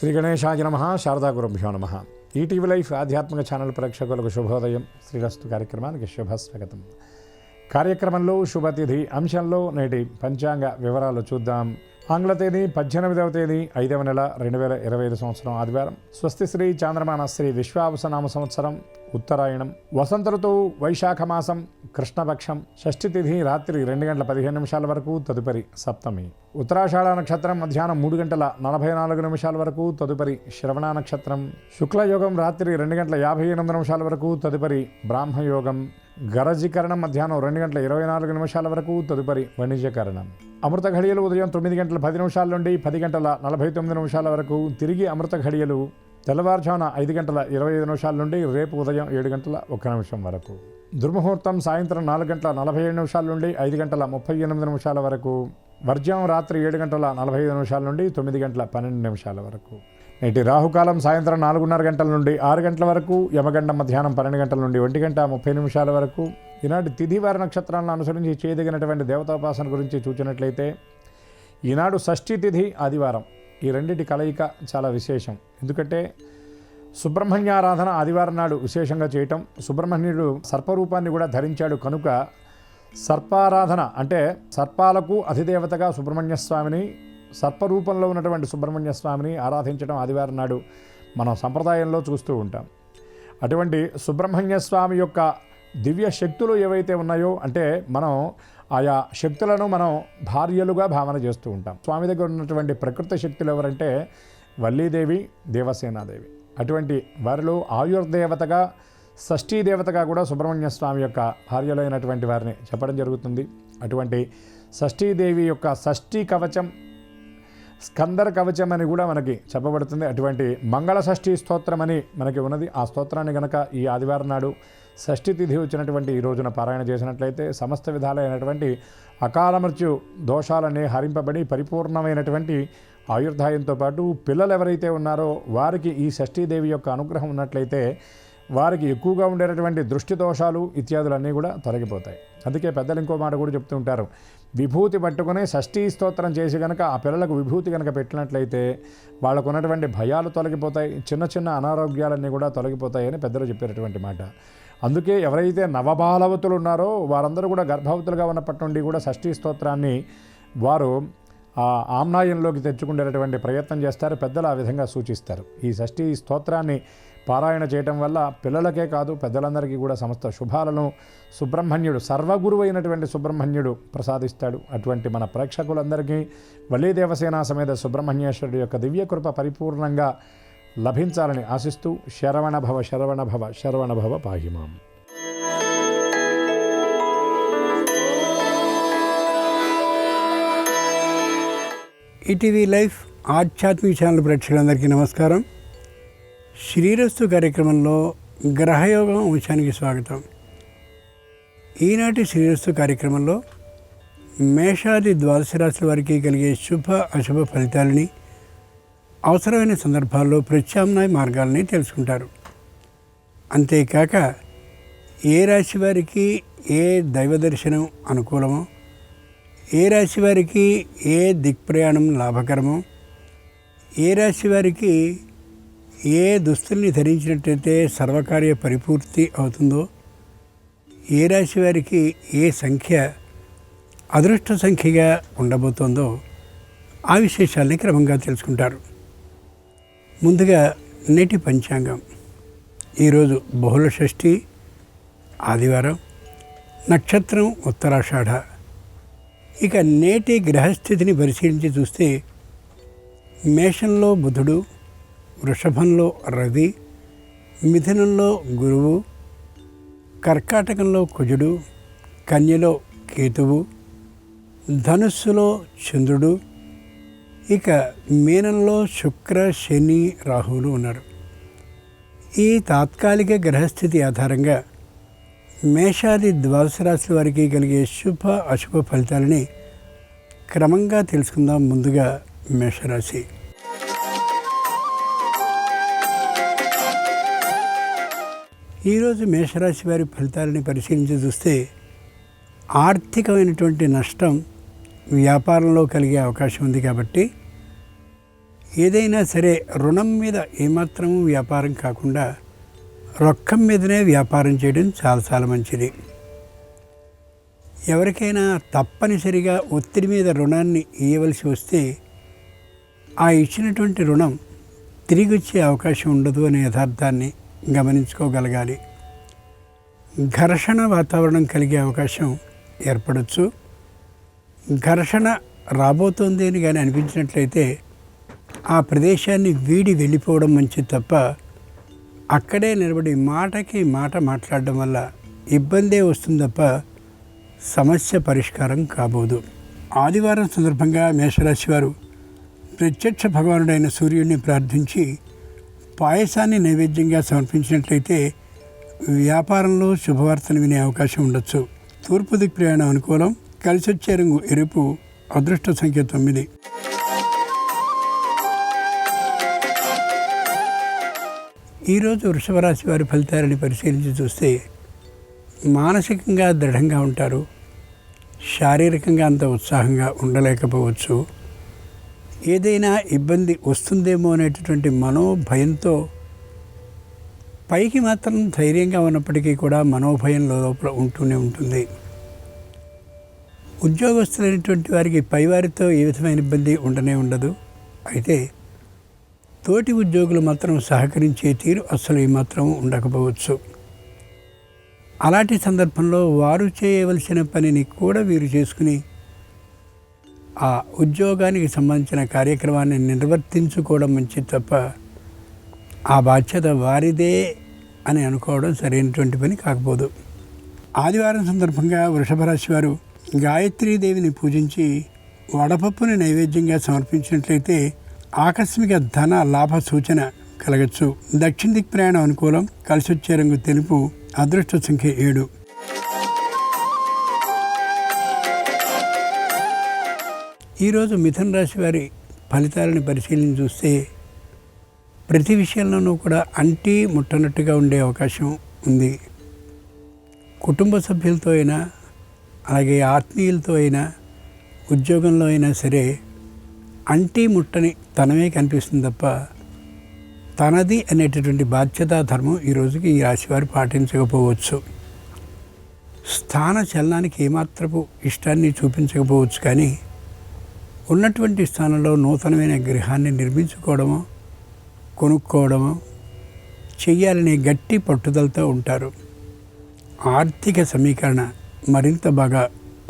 శ్రీ గణేశాయ నమః. శారదాగురుభ్యో నమః. ఈటీవీ లైఫ్ ఆధ్యాత్మిక ఛానల్ ప్రేక్షకులకు శుభోదయం. శ్రీరస్తు కార్యక్రమానికి శుభస్వాగతం. కార్యక్రమంలో శుభతిథి అంశంలో నేటి పంచాంగ వివరాలు చూద్దాం. ఆంగ్ల తేదీ 18వ తేదీ 5వ నెల 2025 సంవత్సరం ఆదివారం. స్వస్తి శ్రీ చాంద్రమాన శ్రీ విశ్వావసనామ సంవత్సరం ఉత్తరాయణం. వసంత ఋతువు వైశాఖ మాసం కృష్ణపక్షం. షష్ఠి తిథి రాత్రి 2:15 వరకు, తదుపరి సప్తమి. ఉత్తరాషాఢ నక్షత్రం మధ్యాహ్నం 3:44 వరకు, తదుపరి శ్రవణ నక్షత్రం. శుక్లయోగం రాత్రి 2:58 వరకు, తదుపరి బ్రాహ్మయోగం. గరజీకరణం మధ్యాహ్నం 2:24 వరకు, తదుపరి వణిజకరణం. అమృత ఘడియలు ఉదయం 9:10 నుండి 10:49 వరకు, తిరిగి అమృత ఘడియలు తెల్లవారుజామున 5:25 నుండి రేపు ఉదయం 7:01 వరకు. దుర్ముహూర్తం సాయంత్రం 4:47 నుండి 5:38 వరకు. వర్జ్యం రాత్రి 7:45 నుండి 9:12 వరకు. నేటి రాహుకాలం సాయంత్రం 4:30 నుండి 6 వరకు. యమగండం మధ్యాహ్నం 12 నుండి 1:30 వరకు. ఈనాటి తిథివార నక్షత్రాలను అనుసరించి చేయదగినటువంటి దేవతాపాసన గురించి చూచినట్లయితే, ఈనాడు షష్ఠి తిథి ఆదివారం. ఈ రెండింటి కలయిక చాలా విశేషం. ఎందుకంటే సుబ్రహ్మణ్యారాధన ఆదివారం నాడు విశేషంగా చేయటం. సుబ్రహ్మణ్యుడు సర్పరూపాన్ని కూడా ధరించాడు కనుక సర్పారాధన అంటే సర్పాలకు అధిదేవతగా సుబ్రహ్మణ్య స్వామిని, సర్పరూపంలో ఉన్నటువంటి సుబ్రహ్మణ్య స్వామిని ఆరాధించడం ఆదివారం నాడు మనం సంప్రదాయంలో చూస్తూ ఉంటాం. అటువంటి సుబ్రహ్మణ్య స్వామి యొక్క దివ్య శక్తులు ఏవైతే ఉన్నాయో, అంటే మనం ఆయా శక్తులను మనం భార్యలుగా భావన చేస్తూ ఉంటాం. స్వామి దగ్గర ఉన్నటువంటి ప్రకృతి శక్తులు ఎవరంటే వల్లీదేవి, దేవసేనాదేవి. అటువంటి వారిలో ఆయుర్దేవతగా, షష్ఠీ దేవతగా కూడా సుబ్రహ్మణ్య స్వామి యొక్క భార్యలైనటువంటి వారిని చెప్పడం జరుగుతుంది. అటువంటి షష్ఠీదేవి యొక్క షష్ఠీ కవచం, స్కందర కవచం అని కూడా మనకి చెప్పబడుతుంది. అటువంటి మంగళ షష్ఠీ స్తోత్రం అని మనకి ఉన్నది. ఆ స్తోత్రాన్ని గనక ఈ ఆదివారం నాడు షష్ఠి తిథి వచ్చినటువంటి ఈ రోజున పారాయణ చేసినట్లయితే సమస్త విధాలైనటువంటి అకాల మృత్యు దోషాలన్నీ హరింపబడి పరిపూర్ణమైనటువంటి ఆయుర్దాయంతో పాటు పిల్లలు ఎవరైతే ఉన్నారో వారికి ఈ షష్ఠీదేవి యొక్క అనుగ్రహం ఉన్నట్లయితే వారికి ఎక్కువగా ఉండేటటువంటి దృష్టి దోషాలు ఇత్యాదులన్నీ కూడా తొలగిపోతాయి. అందుకే పెద్దలు ఇంకో మాట కూడా చెప్తూ ఉంటారు, విభూతి పట్టుకుని షష్ఠీ స్తోత్రం చేసి కనుక ఆ పిల్లలకు విభూతి కనుక పెట్టినట్లయితే వాళ్ళకు ఉన్నటువంటి భయాలు తొలగిపోతాయి, చిన్న చిన్న అనారోగ్యాలన్నీ కూడా తొలగిపోతాయి అని పెద్దలు చెప్పేటటువంటి మాట. అందుకే ఎవరైతే నవబాలవతులు ఉన్నారో వారందరూ కూడా గర్భవతులుగా ఉన్నప్పటి నుండి కూడా షష్ఠీ స్తోత్రాన్ని వారు ఆమ్నాయంలోకి తెచ్చుకునేటటువంటి ప్రయత్నం చేస్తారు. పెద్దలు ఆ విధంగా సూచిస్తారు. ఈ షష్ఠీ స్తోత్రాన్ని పారాయణ చేయటం వల్ల పిల్లలకే కాదు పెద్దలందరికీ కూడా సమస్త శుభాలను సుబ్రహ్మణ్యుడు, సర్వగురువు అయినటువంటి సుబ్రహ్మణ్యుడు ప్రసాదిస్తాడు. అటువంటి మన ప్రేక్షకులందరికీ వల్లీదేవసేనా సమేత సుబ్రహ్మణ్యేశ్వరుడు యొక్క దివ్యకృప పరిపూర్ణంగా లభించాలని ఆశిస్తూ శరవణ భవ శరవణ భవ శరవణ భవ పాహిమాం. ఈటీవీ లైఫ్ ఆధ్యాత్మిక ఛానల్ ప్రేక్షకులందరికీ నమస్కారం. శ్రీరస్తు కార్యక్రమంలో గ్రహయోగం అంశానికి స్వాగతం. ఈనాటి శ్రీరస్తు కార్యక్రమంలో మేషాది ద్వాదశ రాశుల వారికి కలిగే శుభ అశుభ ఫలితాలని, అవసరమైన సందర్భాల్లో ప్రత్యామ్నాయ మార్గాలని తెలుసుకుంటారు. అంతేకాక ఏ రాశి వారికి ఏ దైవ దర్శనం అనుకూలమో, ఏ రాశి వారికి ఏ దిక్ప్రయాణం లాభకరమో, ఏ రాశి వారికి ఏ దుస్తుల్ని ధరించినట్లయితే సర్వకార్య పరిపూర్తి అవుతుందో, ఏ రాశి వారికి ఏ సంఖ్య అదృష్ట సంఖ్యగా ఉండబోతోందో ఆ విశేషాలని క్రమంగా తెలుసుకుంటారు. ముందుగా నేటి పంచాంగం. ఈరోజు బహుళ షష్ఠి ఆదివారం, నక్షత్రం ఉత్తరాషాఢ. ఇక నేటి గ్రహస్థితిని పరిశీలించి చూస్తే మేషంలో బుధుడు, వృషభంలో రవి, మిథునంలో గురువు, కర్కాటకంలో కుజుడు, కన్యలో కేతువు, ధనుస్సులో చంద్రుడు, ఇక మీనంలో శుక్ర, శని, రాహువులు ఉన్నారు. ఈ తాత్కాలిక గ్రహస్థితి ఆధారంగా మేషాది ద్వాదశ రాశుల వారికి కలిగే శుభ అశుభ ఫలితాలని క్రమంగా తెలుసుకుందాం. ముందుగా మేషరాశి. ఈరోజు మేషరాశి వారి ఫలితాలని పరిశీలించి చూస్తే ఆర్థికమైనటువంటి నష్టం వ్యాపారంలో కలిగే అవకాశం ఉంది. కాబట్టి ఏదైనా సరే రుణం మీద ఏమాత్రము వ్యాపారం కాకుండా రొక్కం మీదనే వ్యాపారం చేయడం చాలా మంచిది. ఎవరికైనా తప్పనిసరిగా ఒత్తిడి మీద రుణాన్ని ఇవ్వవలసి వస్తే ఆ ఇచ్చినటువంటి రుణం తిరిగి వచ్చే అవకాశం ఉండదు అనే యథార్థాన్ని గమనించుకోగలగాలి. ఘర్షణ వాతావరణం కలిగే అవకాశం ఏర్పడవచ్చు. ఘర్షణ రాబోతోంది అని కానీ అనిపించినట్లయితే ఆ ప్రదేశాన్ని వీడి వెళ్ళిపోవడం మంచిది తప్ప అక్కడే నిలబడి మాటకి మాట మాట్లాడడం వల్ల ఇబ్బందే వస్తుంది తప్ప సమస్య పరిష్కారం కాబోదు. ఆదివారం సందర్భంగా మేషరాశి వారు ప్రత్యక్ష భగవానుడైన సూర్యుడిని ప్రార్థించి పాయసాన్ని నైవేద్యంగా సమర్పించినట్లయితే వ్యాపారంలో శుభవార్తను వినే అవకాశం ఉండొచ్చు. తూర్పు దిక్కు ప్రయాణం అనుకూలం. కలిసి వచ్చే రంగు ఎరుపు. అదృష్ట సంఖ్య 9. ఈరోజు వృషభ రాశి వారి ఫలితాలని పరిశీలించి చూస్తే మానసికంగా దృఢంగా ఉంటారు. శారీరకంగా అంత ఉత్సాహంగా ఉండలేకపోవచ్చు. ఏదైనా ఇబ్బంది వస్తుందేమో అనేటటువంటి మనోభయంతో పైకి మాత్రం ధైర్యంగా ఉన్నప్పటికీ కూడా మనోభయం లోపల ఉంటూనే ఉంటుంది. ఉద్యోగస్తులైనటువంటి వారికి పైవారితో ఏ విధమైన ఇబ్బంది ఉండదు. అయితే తోటి ఉద్యోగులు మాత్రం సహకరించే తీరు అసలు ఏమాత్రం ఉండకపోవచ్చు. అలాంటి సందర్భంలో వారు చేయవలసిన పనిని కూడా వీరు చేసుకుని ఆ ఉద్యోగానికి సంబంధించిన కార్యక్రమాన్ని నిర్వర్తించుకోవడం మంచిది తప్ప ఆ బాధ్యత వారిదే అని అనుకోవడం సరైనటువంటి పని కాకపోదు. ఆదివారం సందర్భంగా వృషభ రాశి వారు గాయత్రీదేవిని పూజించి వడపప్పుని నైవేద్యంగా సమర్పించినట్లయితే ఆకస్మిక ధన లాభ సూచన కలగచ్చు. దక్షిణ దిక్ ప్రయాణం అనుకూలం. కలిసి వచ్చే రంగు తెలుపు. అదృష్ట సంఖ్య 7. ఈరోజు మిథున రాశి వారి ఫలితాలను పరిశీలించి చూస్తే ప్రతి విషయంలోనూ కూడా అంటి ముట్టనట్టుగా ఉండే అవకాశం ఉంది. కుటుంబ సభ్యులతో అయినా అలాగే ఆత్మీయులతో అయినా ఉద్యోగంలో అయినా సరే అంటి ముట్టని తనమే కనిపిస్తుంది తప్ప తనది అనేటటువంటి బాధ్యతా ధర్మం ఈ రోజుకి ఈ రాశివారు పాటించకపోవచ్చు. స్థాన చలనానికి ఏమాత్రపు ఇష్టాన్ని చూపించకపోవచ్చు, కానీ ఉన్నటువంటి స్థానంలో నూతనమైన గృహాన్ని నిర్మించుకోవడమో కొనుక్కోవడమో చెయ్యాలనే గట్టి పట్టుదలతో ఉంటారు. ఆర్థిక సమీకరణ మరింత బాగా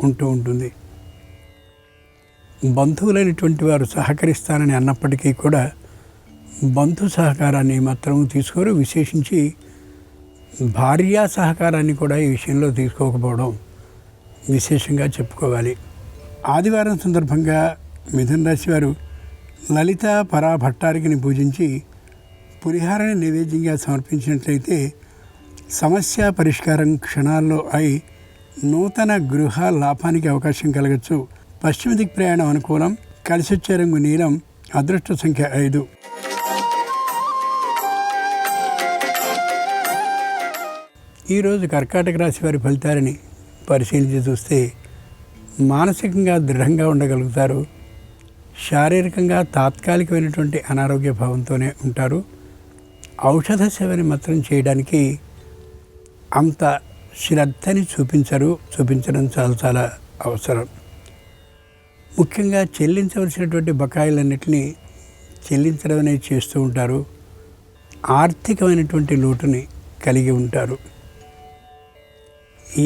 ఉంటుంది. బంధువులైనటువంటి వారు సహకరిస్తానని అన్నప్పటికీ కూడా బంధు సహకారాన్ని మాత్రం తీసుకోరు. విశేషించి భార్యా సహకారాన్ని కూడా ఈ విషయంలో తీసుకోకపోవడం విశేషంగా చెప్పుకోవాలి. ఆదివారం సందర్భంగా మిథున రాశి వారు లలిత పరా భట్టారికని పూజించి పులిహారాన్ని నైవేద్యంగా సమర్పించినట్లయితే సమస్య పరిష్కారం క్షణాల్లో అయి నూతన గృహ లాభానికి అవకాశం కలగచ్చు. పశ్చిమ దిక్ ప్రయాణం అనుకూలం. కలిసి వచ్చే రంగు నీలం. అదృష్ట సంఖ్య 5. ఈరోజు కర్కాటక రాశి వారి ఫలితాలని పరిశీలించి చూస్తే మానసికంగా దృఢంగా ఉండగలుగుతారు. శారీరకంగా తాత్కాలికమైనటువంటి అనారోగ్య భావంతోనే ఉంటారు. ఔషధ సేవని మాత్రం చేయడానికి అంత శ్రద్ధని చూపించడం చాలా అవసరం. ముఖ్యంగా చెల్లించవలసినటువంటి బకాయిలన్నింటినీ చెల్లించడం అనేది చేస్తూ ఉంటారు. ఆర్థికమైనటువంటి లోటుని కలిగి ఉంటారు.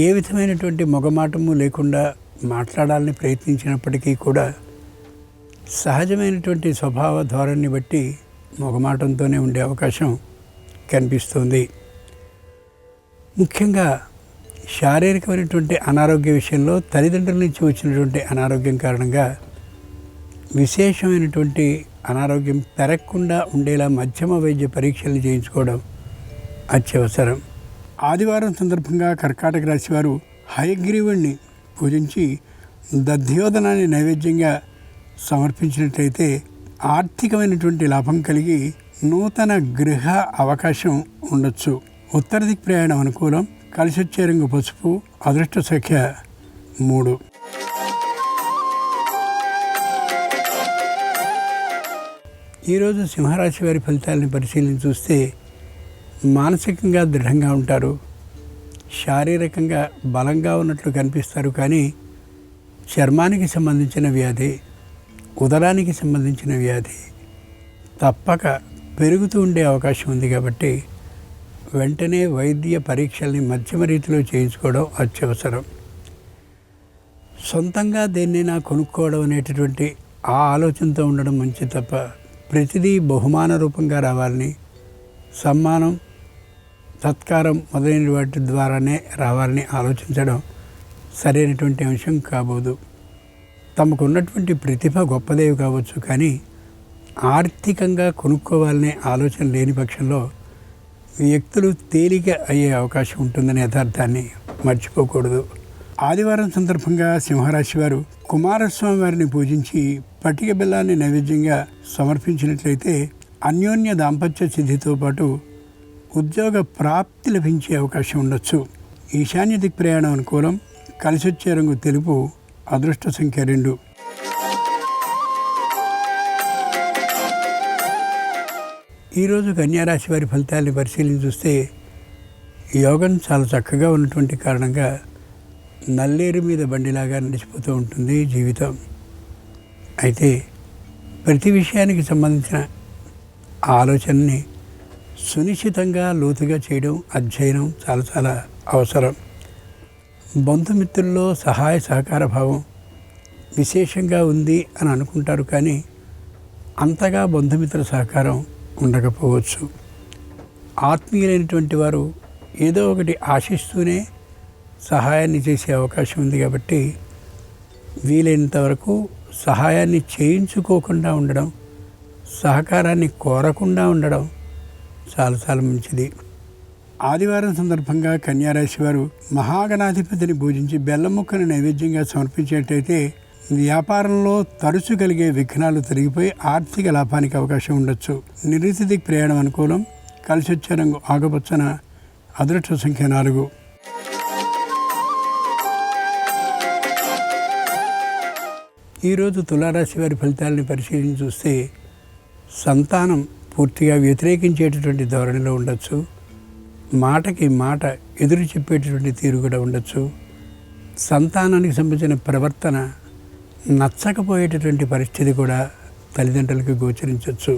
ఏ విధమైనటువంటి మొగమాటము లేకుండా మాట్లాడాలని ప్రయత్నించినప్పటికీ కూడా సహజమైనటువంటి స్వభావ ధోరణిని బట్టి మొగమాటంతోనే ఉండే అవకాశం కనిపిస్తుంది. ముఖ్యంగా శారీరకమైనటువంటి అనారోగ్య విషయంలో తల్లిదండ్రుల నుంచి వచ్చినటువంటి అనారోగ్యం కారణంగా విశేషమైనటువంటి అనారోగ్యం పెరగకుండా ఉండేలా మధ్యమ వైద్య పరీక్షలు చేయించుకోవడం అత్యవసరం. ఆదివారం సందర్భంగా కర్కాటక రాశి వారు హయగ్రీవుణ్ణి పూజించి దధ్యోదనాన్ని నైవేద్యంగా సమర్పించినట్లయితే ఆర్థికమైనటువంటి లాభం కలిగి నూతన గృహ అవకాశం ఉండొచ్చు. ఉత్తర దిక్ ప్రయాణం అనుకూలం. కలిసి వచ్చే రంగు పసుపు. అదృష్ట సంఖ్య 3. ఈరోజు సింహరాశి వారి ఫలితాలను పరిశీలించి చూస్తే మానసికంగా దృఢంగా ఉంటారు, శారీరకంగా బలంగా ఉన్నట్లు కనిపిస్తారు. కానీ చర్మానికి సంబంధించిన వ్యాధి, ఉదరానికి సంబంధించిన వ్యాధి తప్పక పెరుగుతూ ఉండే అవకాశం ఉంది. కాబట్టి వెంటనే వైద్య పరీక్షల్ని మధ్యమ రీతిలో చేయించుకోవడం అత్యవసరం. సొంతంగా దేన్నైనా కొనుక్కోవడం అనేటటువంటి ఆ ఆలోచనతో ఉండడం మంచి తప్ప ప్రతిదీ బహుమాన రూపంగా రావాలని, సమ్మానం, సత్కారం మొదలైన వాటి ద్వారానే రావాలని ఆలోచించడం సరైనటువంటి అంశం కాబోదు. తమకు ఉన్నటువంటి ప్రతిభ గొప్పదేవి కావచ్చు, కానీ ఆర్థికంగా కొనుక్కోవాలనే ఆలోచన లేని పక్షంలో వ్యక్తులు తేలిక అయ్యే అవకాశం ఉంటుందనే యథార్థాన్ని మర్చిపోకూడదు. ఆదివారం సందర్భంగా సింహరాశి వారు కుమారస్వామి వారిని పూజించి పటిక బెల్లాన్ని నైవేద్యంగా సమర్పించినట్లయితే అన్యోన్య దాంపత్య సిద్ధితో పాటు ఉద్యోగ ప్రాప్తి లభించే అవకాశం ఉండొచ్చు. ఈశాన్య దిక్ ప్రయాణం అనుకూలం. కలిసొచ్చే రంగు తెలుపు. అదృష్ట సంఖ్య 2. ఈరోజు కన్యారాశి వారి ఫలితాన్ని పరిశీలించి చూస్తే యోగం చాలా చక్కగా ఉన్నటువంటి కారణంగా నల్లేరు మీద బండిలాగా నడిచిపోతూ ఉంటుంది జీవితం. అయితే ప్రతి విషయానికి సంబంధించిన ఆలోచనని సునిశ్చితంగా లోతుగా చేయడం, అధ్యయనం చాలా చాలా అవసరం. బంధుమిత్రుల్లో సహాయ సహకార భావం విశేషంగా ఉంది అని అనుకుంటారు, కానీ అంతగా బంధుమిత్రుల సహకారం ఉండకపోవచ్చు. ఆత్మీయులైనటువంటి వారు ఏదో ఒకటి ఆశిస్తూనే సహాయాన్ని చేసే అవకాశం ఉంది. కాబట్టి వీలైనంత వరకు సహాయాన్ని చేయించుకోకుండా ఉండడం, సహకారాన్ని కోరకుండా ఉండడం చాలా చాలా మంచిది. ఆదివారం సందర్భంగా కన్యారాశి వారు మహాగణాధిపతిని పూజించి బెల్లం ముక్కను నైవేద్యంగా సమర్పించేటైతే వ్యాపారంలో తరచు కలిగే విఘ్నాలు తొలగిపోయి ఆర్థిక లాభానికి అవకాశం ఉండొచ్చు. నిరుతి దిక్ ప్రయాణం అనుకూలం. కలిసొచ్చే రంగు ఆకుపచ్చన. అదృష్ట సంఖ్య 4. ఈరోజు తులారాశి వారి ఫలితాలని పరిశీలించి చూస్తే సంతానం పూర్తిగా వ్యతిరేకించేటటువంటి ధోరణిలో ఉండొచ్చు. మాటకి మాట ఎదురు చెప్పేటటువంటి తీరు కూడా ఉండొచ్చు. సంతానానికి సంబంధించిన ప్రవర్తన నచ్చకపోయేటటువంటి పరిస్థితి కూడా తల్లిదండ్రులకు గోచరించవచ్చు.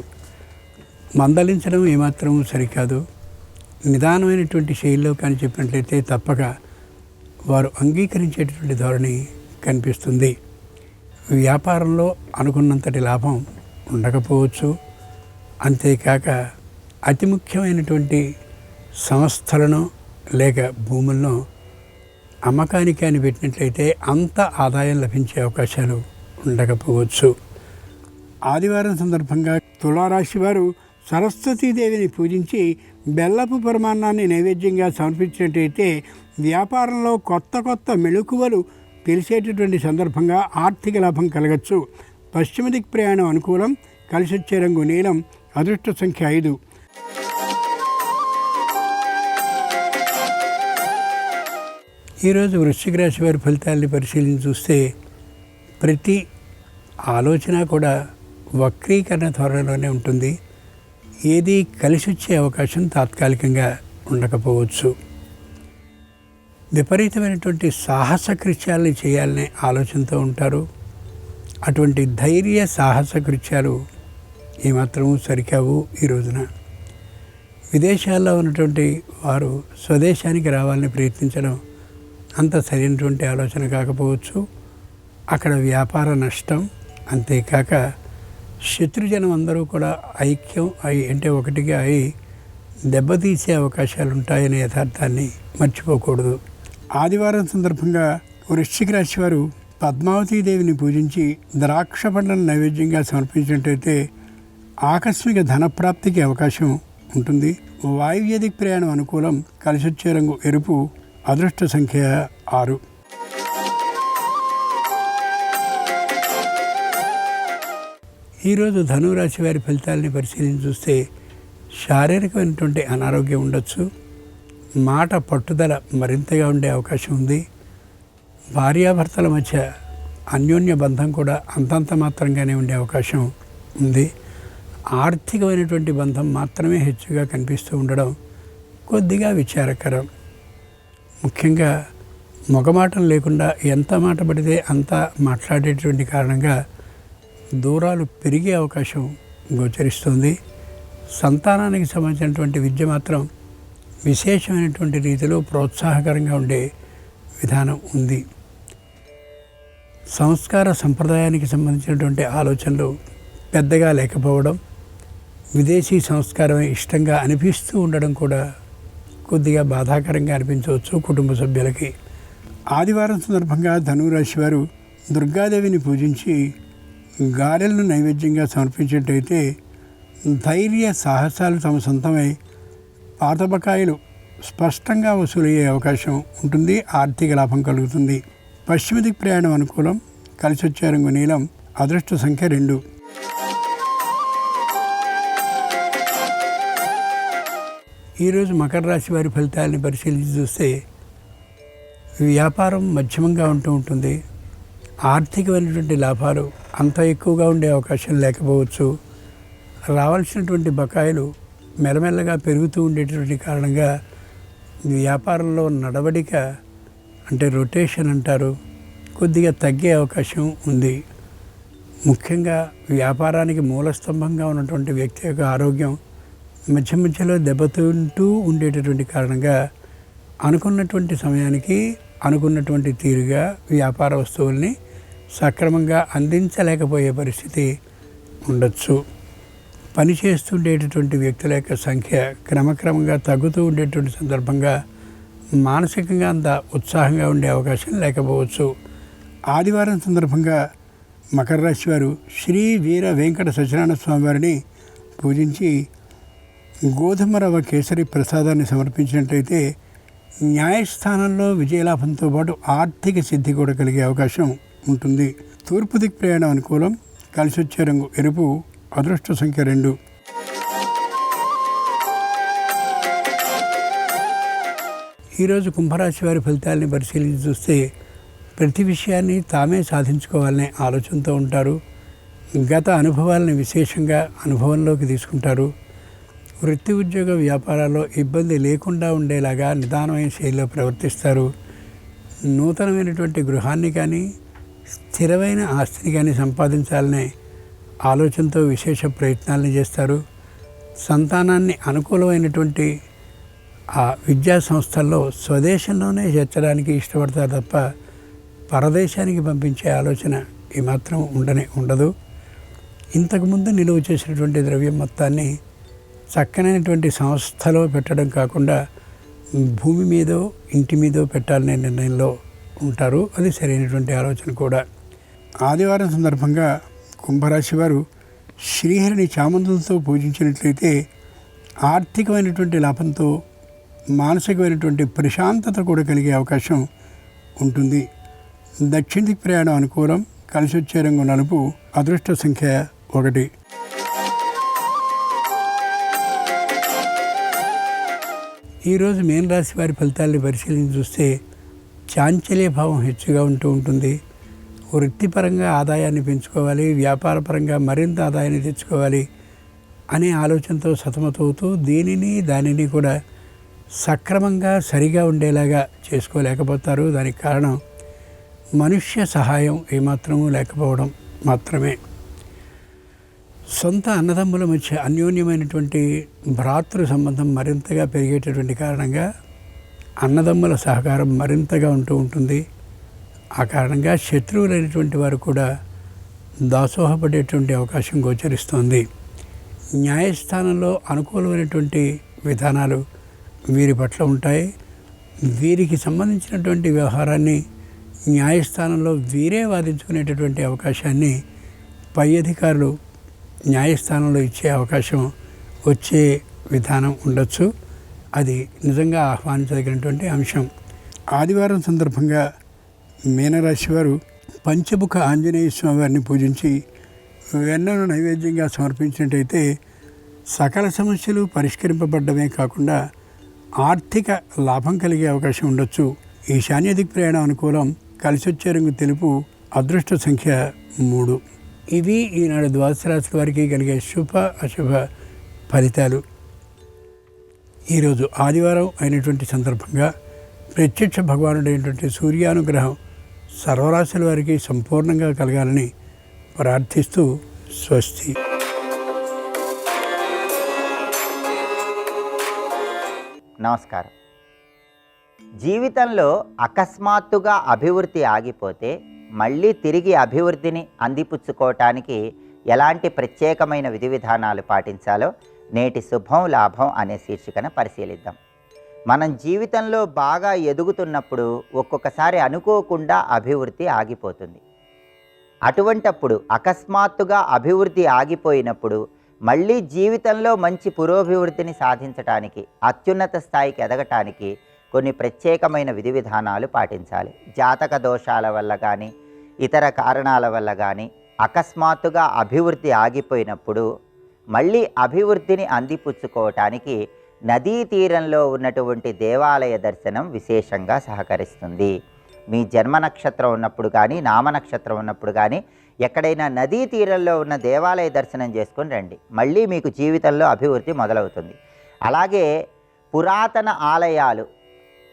మందలించడం ఏమాత్రం సరికాదు. నిదానమైనటువంటి శైలిలో కానీ చెప్పినట్లయితే తప్పక వారు అంగీకరించేటటువంటి ధోరణి కనిపిస్తుంది. వ్యాపారంలో అనుకున్నంతటి లాభం ఉండకపోవచ్చు. అంతేకాక అతి ముఖ్యమైనటువంటి సంస్థలను లేక భూములను అమ్మకానికి అని పెట్టినట్లయితే అంత ఆదాయం లభించే అవకాశాలు ఉండకపోవచ్చు. ఆదివారం సందర్భంగా తులారాశి వారు సరస్వతీదేవిని పూజించి బెల్లపు పరమాన్నాన్ని నైవేద్యంగా సమర్పించినట్టయితే వ్యాపారంలో కొత్త కొత్త మెళుకువలు తెలిసేటటువంటి సందర్భంగా ఆర్థిక లాభం కలగచ్చు. పశ్చిమ దిక్ ప్రయాణం అనుకూలం. కలిసొచ్చే రంగు నీలం. అదృష్ట సంఖ్య 5. ఈరోజు వృశ్చిక రాశి వారి ఫలితాలని పరిశీలించి చూస్తే ప్రతి ఆలోచన కూడా వక్రీకరణ ధోరణిలోనే ఉంటుంది. ఏది కలిసి వచ్చే అవకాశం తాత్కాలికంగా ఉండకపోవచ్చు. విపరీతమైనటువంటి సాహస కృత్యాలని చేయాలనే ఆలోచనతో ఉంటారు. అటువంటి ధైర్య సాహస కృత్యాలు ఏమాత్రము సరికావు. ఈ రోజున విదేశాల్లో ఉన్నటువంటి వారు స్వదేశానికి రావాలని ప్రయత్నించడం అంత సరైనటువంటి ఆలోచన కాకపోవచ్చు. అక్కడ వ్యాపార నష్టం, అంతేకాక శత్రుజనం అందరూ కూడా ఐక్యం అంటే ఒకటిగా అయి దెబ్బతీసే అవకాశాలు ఉంటాయనే యథార్థాన్ని మర్చిపోకూడదు. ఆదివారం సందర్భంగా వృశ్చిక రాశి వారు పద్మావతీదేవిని పూజించి ద్రాక్ష పండ్లను నైవేద్యంగా సమర్పించినట్టయితే ఆకస్మిక ధనప్రాప్తికి అవకాశం ఉంటుంది. వాయువ్య దిక్ ప్రయాణం అనుకూలం. కలిసొచ్చే రంగు ఎరుపు. అదృష్ట సంఖ్య 6. ఈరోజు ధనురాశి వారి ఫలితాలని పరిశీలించి చూస్తే శారీరకమైనటువంటి అనారోగ్యం ఉండొచ్చు. మాట పట్టుదల మరింతగా ఉండే అవకాశం ఉంది. భార్యాభర్తల మధ్య అన్యోన్య బంధం కూడా అంతంత మాత్రంగానే ఉండే అవకాశం ఉంది. ఆర్థికమైనటువంటి బంధం మాత్రమే హెచ్చుగా కనిపిస్తూ ఉండడం కొద్దిగా విచారకరం. ముఖ్యంగా మొగమాటం లేకుండా ఎంత మాట పడితే అంత మాట్లాడేటువంటి కారణంగా దూరాలు పెరిగే అవకాశం గోచరిస్తుంది. సంతానానికి సంబంధించినటువంటి విద్య మాత్రం విశేషమైనటువంటి రీతిలో ప్రోత్సాహకరంగా ఉండే విధానం ఉంది. సంస్కార సంప్రదాయానికి సంబంధించినటువంటి ఆలోచనలు పెద్దగా లేకపోవడం, విదేశీ సంస్కారమే ఇష్టంగా అనిపిస్తూ ఉండడం కూడా కొద్దిగా బాధాకరంగా అనిపించవచ్చు కుటుంబ సభ్యులకి. ఆదివారం సందర్భంగా ధనురాశి వారు దుర్గాదేవిని పూజించి గారెలను నైవేద్యంగా సమర్పించినట్టయితే ధైర్య సాహసాలు తమ సొంతమై పాత బకాయిలు స్పష్టంగా వసూలయ్యే అవకాశం ఉంటుంది. ఆర్థిక లాభం కలుగుతుంది. పశ్చిమ దిక్కు ప్రయాణం అనుకూలం. కలిసి వచ్చే రంగు నీలం. అదృష్ట సంఖ్య 2. ఈరోజు మకర రాశి వారి ఫలితాలని పరిశీలించి చూస్తే వ్యాపారం మధ్యమంగా ఉంటుంది. ఆర్థికమైనటువంటి లాభాలు అంత ఎక్కువగా ఉండే అవకాశం లేకపోవచ్చు. రావాల్సినటువంటి బకాయిలు మెల్లమెల్లగా పెరుగుతూ ఉండేటువంటి కారణంగా వ్యాపారంలో నడవడిక అంటే రొటేషన్ అంటారు, కొద్దిగా తగ్గే అవకాశం ఉంది. ముఖ్యంగా వ్యాపారానికి మూలస్తంభంగా ఉన్నటువంటి వ్యక్తి యొక్క ఆరోగ్యం మధ్య మధ్యలో దెబ్బతింటూ ఉండేటటువంటి కారణంగా అనుకున్నటువంటి సమయానికి అనుకున్నటువంటి తీరుగా వ్యాపార వస్తువుల్ని సక్రమంగా అందించలేకపోయే పరిస్థితి ఉండొచ్చు. పనిచేస్తుండేటటువంటి వ్యక్తుల యొక్క సంఖ్య క్రమక్రమంగా తగ్గుతూ ఉండేటువంటి సందర్భంగా మానసికంగా అంత ఉత్సాహంగా ఉండే అవకాశం లేకపోవచ్చు. ఆదివారం సందర్భంగా మకర రాశి వారు శ్రీ వీర వెంకట సత్యనారాయణ స్వామి వారిని పూజించి గోధుమ రవ్వ కేసరి ప్రసాదాన్ని సమర్పించినట్లయితే న్యాయస్థానంలో విజయలాభంతో పాటు ఆర్థిక సిద్ధి కూడా కలిగే అవకాశం ఉంటుంది. తూర్పు దిక్కు ప్రయాణం అనుకూలం. కలిసి వచ్చే రంగు ఎరుపు. అదృష్ట సంఖ్య 2. ఈరోజు కుంభరాశి వారి ఫలితాలని పరిశీలించి చూస్తే ప్రతి విషయాన్ని తామే సాధించుకోవాలనే ఆలోచనతో ఉంటారు. గత అనుభవాలను విశేషంగా అనుభవంలోకి తీసుకుంటారు. వృత్తి ఉద్యోగ వ్యాపారాల్లో ఇబ్బంది లేకుండా ఉండేలాగా నిదానమైన శైలిలో ప్రవర్తిస్తారు. నూతనమైనటువంటి గృహాన్ని కానీ స్థిరమైన ఆస్తిని కానీ సంపాదించాలనే ఆలోచనతో విశేష ప్రయత్నాలను చేస్తారు. సంతానాన్ని అనుకూలమైనటువంటి ఆ విద్యా సంస్థల్లో స్వదేశంలోనే చేర్చడానికి ఇష్టపడతారు తప్ప పరదేశానికి పంపించే ఆలోచన ఏమాత్రం ఉండదు. ఇంతకుముందు నిలువ చేసినటువంటి ద్రవ్యం మొత్తాన్ని చక్కనైనటువంటి సంస్థలో పెట్టడం కాకుండా భూమి మీదో ఇంటి మీదో పెట్టాలనే నిర్ణయంలో ఉంటారు. అది సరైనటువంటి ఆలోచన కూడా. ఆదివారం సందర్భంగా కుంభరాశి వారు శ్రీహరిని చామంతులతో పూజించినట్లయితే ఆర్థికమైనటువంటి లాభంతో మానసికమైనటువంటి ప్రశాంతత కూడా కలిగే అవకాశం ఉంటుంది. దక్షిణ దిక్కు ప్రయాణం అనుకూలం. కలిసి వచ్చే రంగు నలుపు. అదృష్ట సంఖ్య 1. ఈరోజు మీన రాశి వారి ఫలితాలని పరిశీలించి చూస్తే చాంచల్య భావం హెచ్చుగా ఉంటుంది. వృత్తిపరంగా ఆదాయాన్ని పెంచుకోవాలి, వ్యాపారపరంగా మరింత ఆదాయాన్ని తెచ్చుకోవాలి అనే ఆలోచనతో సతమతవుతూ దానిని కూడా సక్రమంగా సరిగా ఉండేలాగా చేసుకోలేకపోతారు. దానికి కారణం మనుష్య సహాయం ఏమాత్రమూ లేకపోవడం మాత్రమే. సొంత అన్నదమ్ముల మధ్య అన్యోన్యమైనటువంటి భ్రాతృ సంబంధం మరింతగా పెరిగేటటువంటి కారణంగా అన్నదమ్ముల సహకారం మరింతగా ఉంటుంది. ఆ కారణంగా శత్రువులైనటువంటి వారు కూడా దాసోహపడేటువంటి అవకాశం గోచరిస్తోంది. న్యాయస్థానంలో అనుకూలమైనటువంటి విధానాలు వీరి పట్ల ఉంటాయి. వీరికి సంబంధించినటువంటి వ్యవహారాన్ని న్యాయస్థానంలో వీరే వాదించుకునేటటువంటి అవకాశాన్ని పై అధికారులు న్యాయస్థానంలో ఇచ్చే అవకాశం వచ్చే విధానం ఉండొచ్చు. అది నిజంగా ఆహ్వానించదగినటువంటి అంశం. ఆదివారం సందర్భంగా మీనరాశి వారు పంచముఖ ఆంజనేయ స్వామి వారిని పూజించి వెన్నను నైవేద్యంగా సమర్పించినట్టయితే సకల సమస్యలు పరిష్కరింపబడ్డమే కాకుండా ఆర్థిక లాభం కలిగే అవకాశం ఉండొచ్చు. ఈశాన్య దిక్ ప్రయాణం అనుకూలం. కలిసి వచ్చే రంగు తెలుపు. అదృష్ట సంఖ్య 3. ఇవి ఈనాడు ద్వాదశ రాశుల వారికి కలిగే శుభ అశుభ ఫలితాలు. ఈరోజు ఆదివారం అయినటువంటి సందర్భంగా ప్రత్యక్ష భగవానుడైనటువంటి సూర్యానుగ్రహం సర్వరాశుల వారికి సంపూర్ణంగా కలగాలని ప్రార్థిస్తూ స్వస్తి. నమస్కారం. జీవితంలో అకస్మాత్తుగా అభివృద్ధి ఆగిపోతే మళ్ళీ తిరిగి అభివృద్ధిని అందిపుచ్చుకోవటానికి ఎలాంటి ప్రత్యేకమైన విధి విధానాలు పాటించాలో నేటి శుభం లాభం అనే శీర్షికన పరిశీలిద్దాం. మనం జీవితంలో బాగా ఎదుగుతున్నప్పుడు ఒక్కొక్కసారి అనుకోకుండా అభివృద్ధి ఆగిపోతుంది. అటువంటప్పుడు అకస్మాత్తుగా అభివృద్ధి ఆగిపోయినప్పుడు మళ్ళీ జీవితంలో మంచి పురోభివృద్ధిని సాధించటానికి, అత్యున్నత స్థాయికి ఎదగటానికి కొన్ని ప్రత్యేకమైన విధి విధానాలు పాటించాలి. జాతక దోషాల వల్ల కానీ ఇతర కారణాల వల్ల కానీ అకస్మాత్తుగా అభివృద్ధి ఆగిపోయినప్పుడు మళ్ళీ అభివృద్ధిని అందిపుచ్చుకోవటానికి నదీ తీరంలో ఉన్నటువంటి దేవాలయ దర్శనం విశేషంగా సహకరిస్తుంది. మీ జన్మ నక్షత్రం ఉన్నప్పుడు కానీ నామ నక్షత్రం ఉన్నప్పుడు కానీ ఎక్కడైనా నదీ తీరంలో ఉన్న దేవాలయ దర్శనం చేసుకొని రండి. మళ్ళీ మీకు జీవితంలో అభివృద్ధి మొదలవుతుంది. అలాగే పురాతన ఆలయాలు,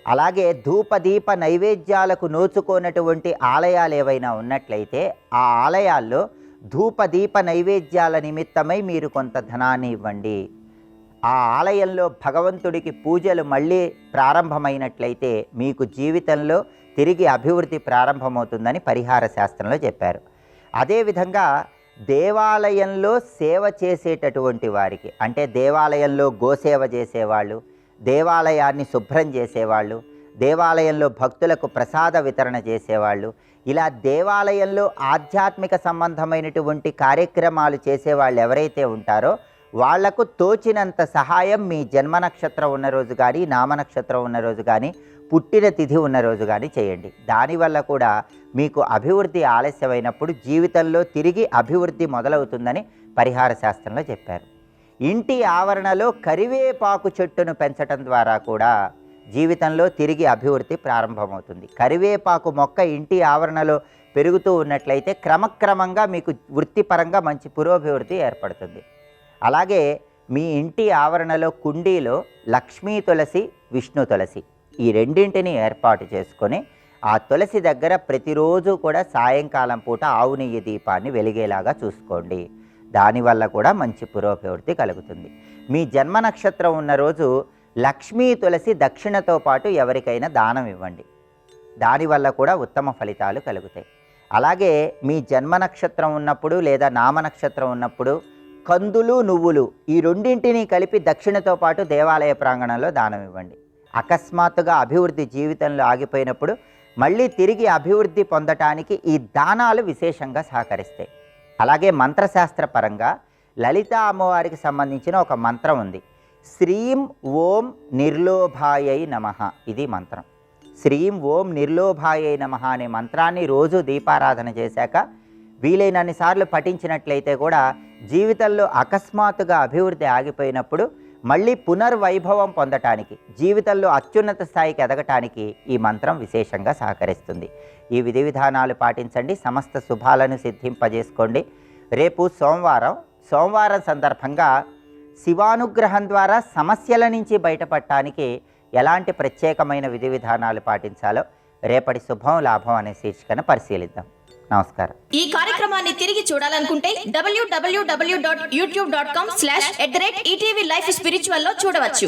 అలాగే ధూపదీప నైవేద్యాలకు నోచుకోనటువంటి ఆలయాలు ఏవైనా ఉన్నట్లయితే ఆ ఆలయాల్లో ధూపదీప నైవేద్యాల నిమిత్తమై మీరు కొంత ధనాన్ని ఇవ్వండి. ఆ ఆలయంలో భగవంతుడికి పూజలు మళ్ళీ ప్రారంభమైనట్లయితే మీకు జీవితంలో తిరిగి అభివృద్ధి ప్రారంభమవుతుందని పరిహార శాస్త్రంలో చెప్పారు. అదేవిధంగా దేవాలయంలో సేవ చేసేటటువంటి వారికి, అంటే దేవాలయంలో గోసేవ చేసేవాళ్ళు, దేవాలయాన్ని శుభ్రం చేసేవాళ్ళు, దేవాలయంలో భక్తులకు ప్రసాద వితరణ చేసేవాళ్ళు, ఇలా దేవాలయంలో ఆధ్యాత్మిక సంబంధమైనటువంటి కార్యక్రమాలు చేసేవాళ్ళు ఎవరైతే ఉంటారో వాళ్లకు తోచినంత సహాయం మీ జన్మ నక్షత్రం ఉన్న రోజు కానీ, నామ నక్షత్రం ఉన్న రోజు కానీ, పుట్టిన తిథి ఉన్న రోజు కానీ చేయండి. దానివల్ల కూడా మీకు అభివృద్ధి ఆలస్యమైనప్పుడు జీవితంలో తిరిగి అభివృద్ధి మొదలవుతుందని పరిహార శాస్త్రంలో చెప్పారు. ఇంటి ఆవరణలో కరివేపాకు చెట్టును పెంచటం ద్వారా కూడా జీవితంలో తిరిగి అభివృద్ధి ప్రారంభమవుతుంది. కరివేపాకు మొక్క ఇంటి ఆవరణలో పెరుగుతూ ఉన్నట్లయితే క్రమక్రమంగా మీకు వృత్తిపరంగా మంచి పురోభివృద్ధి ఏర్పడుతుంది. అలాగే మీ ఇంటి ఆవరణలో కుండీలో లక్ష్మీ తులసి, విష్ణు తులసి ఈ రెండింటిని ఏర్పాటు చేసుకొని ఆ తులసి దగ్గర ప్రతిరోజు కూడా సాయంకాలం పూట ఆవు నెయ్యి దీపాన్ని వెలిగేలాగా చూసుకోండి. దానివల్ల కూడా మంచి పురోభివృద్ధి కలుగుతుంది. మీ జన్మ నక్షత్రం ఉన్న రోజు లక్ష్మీ తులసి దక్షిణతో పాటు ఎవరికైనా దానం ఇవ్వండి. దానివల్ల కూడా ఉత్తమ ఫలితాలు కలుగుతాయి. అలాగే మీ జన్మ నక్షత్రం ఉన్నప్పుడు లేదా నామ నక్షత్రం ఉన్నప్పుడు కందులు, నువ్వులు ఈ రెండింటినీ కలిపి దక్షిణతో పాటు దేవాలయ ప్రాంగణంలో దానం ఇవ్వండి. అకస్మాత్తుగా అభివృద్ధి జీవితంలో ఆగిపోయినప్పుడు మళ్ళీ తిరిగి అభివృద్ధి పొందటానికి ఈ దానాలు విశేషంగా సహకరిస్తాయి. అలాగే మంత్రశాస్త్ర పరంగా లలితా అమ్మవారికి సంబంధించిన ఒక మంత్రం ఉంది. శ్రీం ఓం నిర్లోభాయై నమః, ఇది మంత్రం. శ్రీం ఓం నిర్లోభాయై నమః అనే మంత్రాన్ని రోజు దీపారాధన చేశాక వీలైనన్ని సార్లు పఠించినట్లయితే కూడా జీవితంలో అకస్మాత్తుగా అభివృద్ధి ఆగిపోయినప్పుడు మళ్ళీ పునర్వైభవం పొందటానికి, జీవితంలో అత్యున్నత స్థాయికి ఎదగటానికి ఈ మంత్రం విశేషంగా సహకరిస్తుంది. ఈ విధి విధానాలు పాటించండి, సమస్త శుభాలను సిద్ధింపజేసుకోండి. రేపు సోమవారం సందర్భంగా శివానుగ్రహం ద్వారా సమస్యల నుంచి బయటపడటానికి ఎలాంటి ప్రత్యేకమైన విధి విధానాలు పాటించాలో రేపటి శుభం లాభం అనే శీర్షికను పరిశీలిద్దాం. నమస్కారం. ఈ కార్యక్రమాన్ని తిరిగి చూడాలనుకుంటే www.youtube.com/ETV Life Spiritual లో చూడవచ్చు.